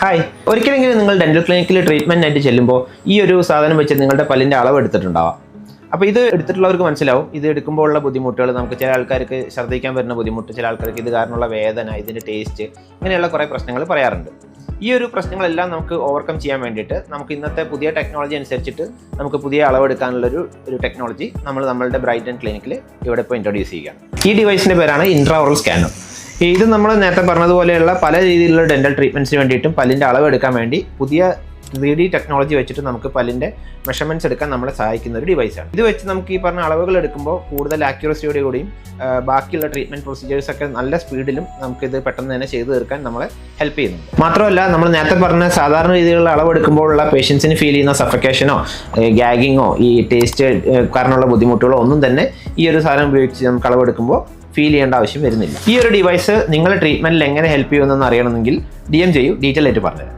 Hi, ഒരിക്കലെങ്കിലും നിങ്ങൾ dental ക്ലിനിക്കിൽ ട്രീറ്റ്മെൻറ്റിനായിട്ട് ചെല്ലുമ്പോൾ ഈ ഒരു സാധനം വെച്ച് നിങ്ങളുടെ പല്ലിൻ്റെ അളവ് എടുത്തിട്ടുണ്ടാവാം. അപ്പോൾ ഇത് എടുത്തിട്ടുള്ളവർക്ക് മനസ്സിലാവും ഇത് എടുക്കുമ്പോൾ ഉള്ള ബുദ്ധിമുട്ടുകൾ. നമുക്ക് ചില ആൾക്കാർക്ക് ഛർദ്ദിക്കാൻ വരുന്ന ബുദ്ധിമുട്ട്, ചില ആൾക്കാർക്ക് ഇത് കാരണമുള്ള വേദന, ഇതിൻ്റെ ടേസ്റ്റ്, ഇങ്ങനെയുള്ള കുറേ പ്രശ്നങ്ങൾ പറയാറുണ്ട്. ഈ ഒരു പ്രശ്നങ്ങളെല്ലാം നമുക്ക് ഓവർകം ചെയ്യാൻ വേണ്ടിയിട്ട് നമുക്ക് ഇന്നത്തെ പുതിയ ടെക്നോളജി അനുസരിച്ചിട്ട് നമുക്ക് പുതിയ അളവെടുക്കാനുള്ളൊരു ടെക്നോളജി നമ്മളുടെ ബ്രൈറ്റൻ ക്ലിനിക്കിൽ ഇവിടെ ഇപ്പോൾ ഇൻട്രൊഡ്യൂസ് ചെയ്യുകയാണ്. ഈ ഡിവൈസിൻ്റെ പേരാണ് ഇൻട്രാഓറൽ സ്കാനർ. ഇത് നമ്മൾ നേരത്തെ പറഞ്ഞതുപോലെയുള്ള പല രീതിയിലുള്ള ഡെന്റൽ ട്രീറ്റ്മെൻറ്റ്സിന് വേണ്ടിയിട്ടും പല്ലിൻ്റെ അളവെടുക്കാൻ വേണ്ടി പുതിയ 3D ടെക്നോളജി വെച്ചിട്ട് നമുക്ക് പല്ലിൻ്റെ മെഷർമെൻറ്റ്സ് എടുക്കാൻ നമ്മളെ സഹായിക്കുന്ന ഒരു ഡിവൈസാണ്. ഇത് വെച്ച് നമുക്ക് ഈ പറഞ്ഞ അളവുകൾ എടുക്കുമ്പോൾ കൂടുതൽ ആക്യുറസിയോടെ കൂടിയും ബാക്കിയുള്ള ട്രീറ്റ്മെൻറ്റ് പ്രൊസീജിയേഴ്സൊക്കെ നല്ല സ്പീഡിലും നമുക്കിത് പെട്ടെന്ന് തന്നെ ചെയ്തു തീർക്കാൻ നമ്മളെ ഹെൽപ്പ് ചെയ്യുന്നുണ്ട്. മാത്രമല്ല, നമ്മൾ നേരത്തെ പറഞ്ഞ സാധാരണ രീതിയിലുള്ള അളവെടുക്കുമ്പോഴുള്ള പേഷ്യൻസിന് ഫീൽ ചെയ്യുന്ന സഫക്കേഷനോ ഗ്യാഗിങ്ങോ ഈ ടേസ്റ്റ് കാരണമുള്ള ബുദ്ധിമുട്ടുകളോ ഒന്നും തന്നെ ഈ ഒരു സാധനം ഉപയോഗിച്ച് നമുക്ക് അളവെടുക്കുമ്പോൾ ഫീൽ ചെയ്യേണ്ട ആവശ്യം വരുന്നില്ല. ഈ ഒരു ഡിവൈസ് നിങ്ങളുടെ ട്രീറ്റ്മെൻറ്റിൽ എങ്ങനെ ഹെൽപ്പ് ചെയ്യുമെന്ന് അറിയണമെങ്കിൽ DM ചെയ്യൂ, ഡീറ്റെയിൽ ആയിട്ട് പറഞ്ഞുതരാം.